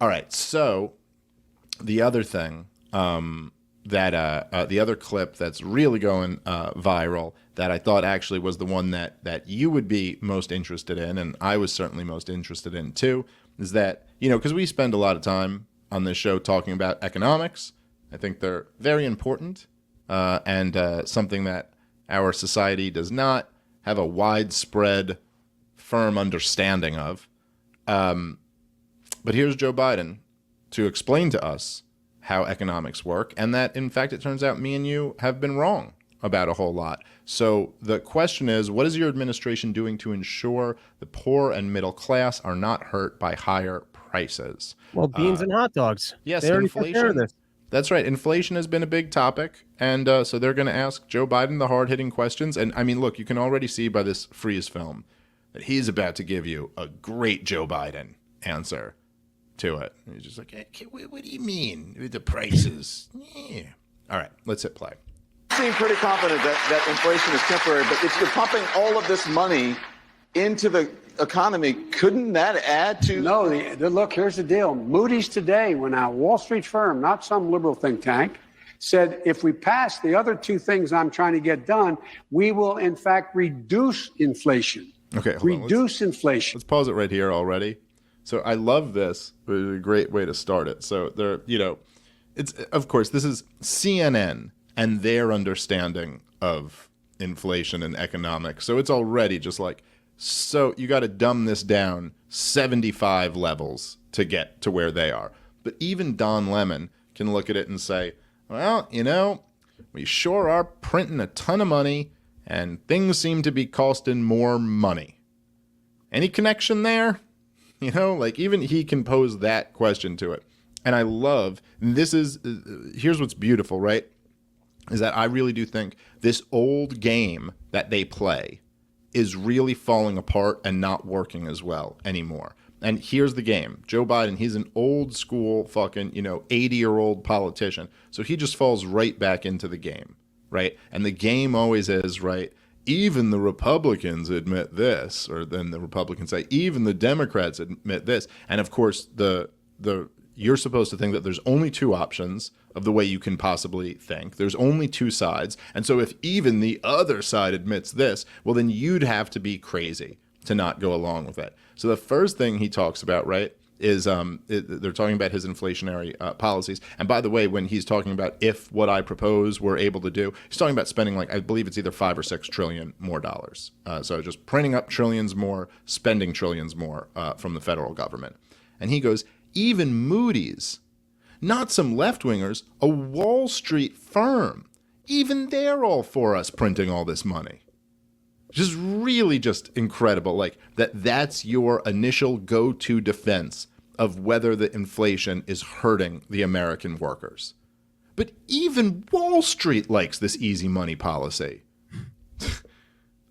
All right. So the other thing the other clip that's really going viral that I thought actually was the one that you would be most interested in, and I was certainly most interested in too, is that, because we spend a lot of time on this show talking about economics. I think they're very important and something that our society does not have a widespread, firm understanding of. But here's Joe Biden to explain to us how economics work, and that, in fact, it turns out me and you have been wrong about a whole lot. So the question is, what is your administration doing to ensure the poor and middle class are not hurt by higher prices? Well, beans and hot dogs. Yes, they inflation. That's right. Inflation has been a big topic, and so they're going to ask Joe Biden the hard-hitting questions. And, I mean, look, you can already see by this freeze film that he's about to give you a great Joe Biden answer to it. And he's just like, hey, what do you mean with the prices? Yeah. All right, let's hit play. You seem pretty confident that inflation is temporary, but if you're pumping all of this money into the economy, couldn't that add to... No, look, here's the deal. Moody's today went out, Wall Street firm, not some liberal think tank, said if we pass the other two things I'm trying to get done, we will in fact reduce inflation. Okay, reduce inflation. Let's pause it right here already. So I love this. It's a great way to start it. So there, it's, of course, this is CNN and their understanding of inflation and economics. So it's already just like, so you got to dumb this down 75 levels to get to where they are. But even Don Lemon can look at it and say, well, we sure are printing a ton of money and things seem to be costing more money. Any connection there? Even he can pose that question to it. And I love, here's what's beautiful, right? Is that I really do think this old game that they play is really falling apart and not working as well anymore. And here's the game. Joe Biden, he's an old school fucking, 80-year-old politician. So he just falls right back into the game, right? And the game always is, right? Even the Republicans admit this, or then the Republicans say, even the Democrats admit this. And of course, you're supposed to think that there's only two options of the way you can possibly think. There's only two sides. And so if even the other side admits this, well, then you'd have to be crazy to not go along with it. So the first thing he talks about, right, is they're talking about his inflationary policies. And by the way, when he's talking about if what I propose we're able to do, he's talking about spending I believe it's either 5 or 6 trillion more dollars. So just printing up trillions more, spending trillions more from the federal government. And he goes, even Moody's, not some left-wingers, a Wall Street firm, even they're all for us printing all this money. Just really just incredible. That's your initial go-to defense of whether the inflation is hurting the American workers. But even Wall Street likes this easy money policy.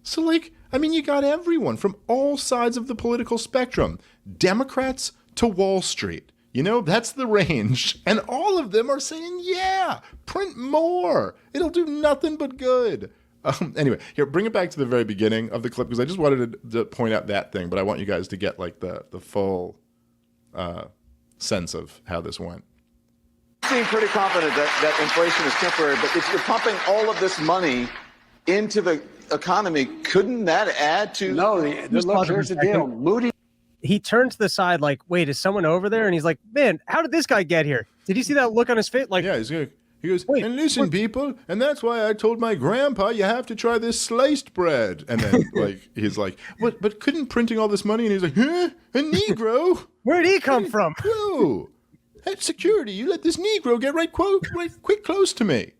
So you got everyone from all sides of the political spectrum, Democrats to Wall Street. That's the range. And all of them are saying, yeah, print more. It'll do nothing but good. Anyway, here, bring it back to the very beginning of the clip, because I just wanted to point out that thing, but I want you guys to get the full sense of how this went. You seem pretty confident that inflation is temporary, but if you're pumping all of this money into the economy, couldn't that add to... No, look, here's the deal. Moody. He turned to the side wait, is someone over there? And he's like, man, how did this guy get here? Did you see that look on his face? Yeah, he goes, and listen, people, and that's why I told my grandpa you have to try this sliced bread. And then, he's like, what? But couldn't printing all this money? And he's like, huh? A Negro? Where'd he come from? Whoa. That's security. You let this Negro get right quick close to me.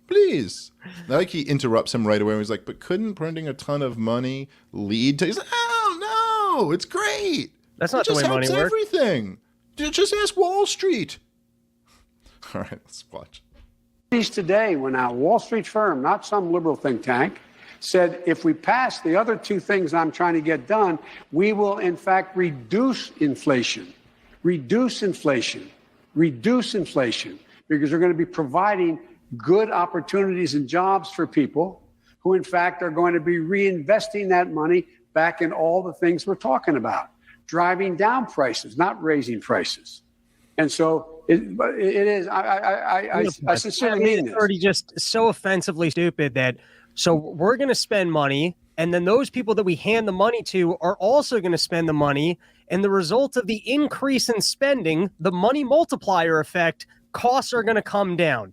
Please. He interrupts him right away. And he's like, but couldn't printing a ton of money lead to... He's like, oh, no, it's great. That's not the way money works. It just helps everything. Just ask Wall Street. All right, let's watch. Today went out, Wall Street firm, not some liberal think tank, said if we pass the other two things I'm trying to get done, we will in fact reduce inflation. Reduce inflation. Reduce inflation. Because we're going to be providing good opportunities and jobs for people who in fact are going to be reinvesting that money back in all the things we're talking about. Driving down prices, not raising prices. And so it is. I sincerely mean it's this. already just so offensively stupid that so we're going to spend money, and then those people that we hand the money to are also going to spend the money, and the result of the increase in spending, the money multiplier effect, costs are going to come down.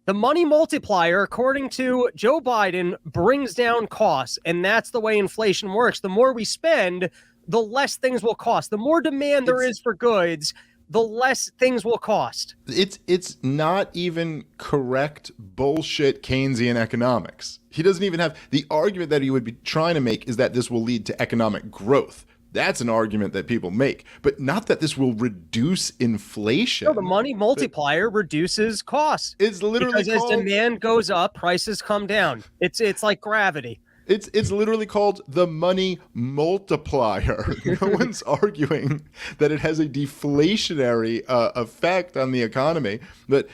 The money multiplier, according to Joe Biden, brings down costs, and that's the way inflation works. The more we spend, the less things will cost. The more demand there is for goods, the less things will cost. It's not even correct bullshit Keynesian economics. He doesn't even have the argument that he would be trying to make is that this will lead to economic growth. That's an argument that people make, but not that this will reduce inflation. No, the money multiplier reduces costs. It's literally because as demand goes up, prices come down. It's like gravity. It's literally called the money multiplier. No one's arguing that it has a deflationary effect on the economy.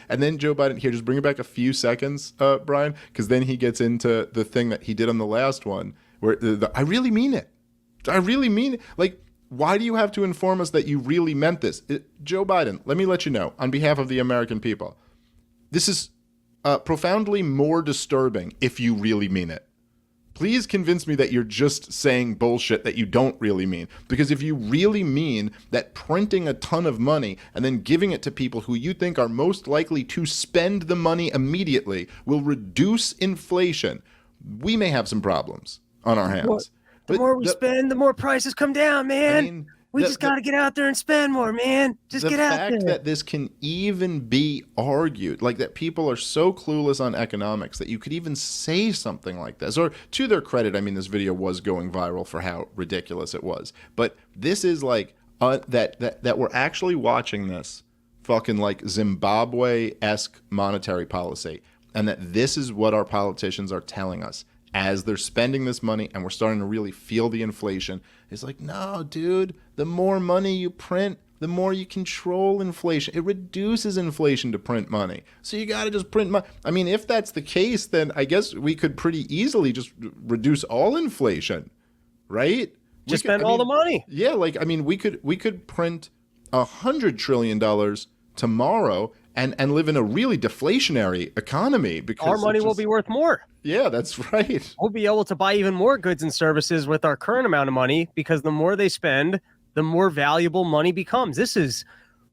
And then Joe Biden, here, just bring it back a few seconds, Brian, because then he gets into the thing that he did on the last one, where I really mean it. I really mean it. Like, why do you have to inform us that you really meant this? Joe Biden, let me let you know, on behalf of the American people, this is profoundly more disturbing if you really mean it. Please convince me that you're just saying bullshit that you don't really mean. Because if you really mean that printing a ton of money and then giving it to people who you think are most likely to spend the money immediately will reduce inflation, we may have some problems on our hands. The more we spend, the more prices come down, man. I mean, we just got to get out there and spend more, man. Just get out there. The fact that this can even be argued, like that people are so clueless on economics that you could even say something like this. Or to their credit, I mean, this video was going viral for how ridiculous it was. But this is like that we're actually watching this fucking like Zimbabwe-esque monetary policy. And that this is what our politicians are telling us as they're spending this money and we're starting to really feel the inflation. It's like, no, dude, the more money you print, the more you control inflation. It reduces inflation to print money. So you got to just print money. I mean, if that's the case, then I guess we could pretty easily just reduce all inflation, right? Just spend all the money. Yeah, like, I mean, we could print $100 trillion tomorrow and live in a really deflationary economy because our money will be worth more. Yeah, that's right. We'll be able to buy even more goods and services with our current amount of money because the more they spend, the more valuable money becomes. This is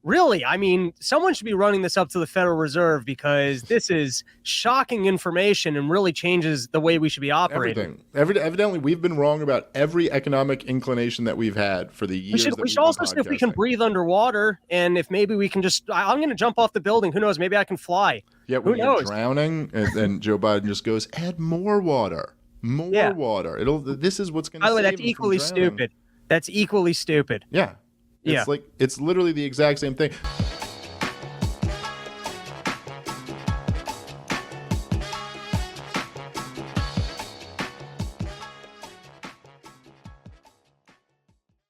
really, I mean, someone should be running this up to the Federal Reserve because this is shocking information and really changes the way we should be operating. Everything. Evidently, we've been wrong about every economic inclination that we've had for the years. We should also see if we can breathe underwater and if maybe we can just, I'm going to jump off the building. Who knows? Maybe I can fly. Yeah, when you're drowning, and Joe Biden just goes, add more water. More water. This is what's going to save By the way, that's equally stupid. That's equally stupid. Yeah. It's like, it's literally the exact same thing.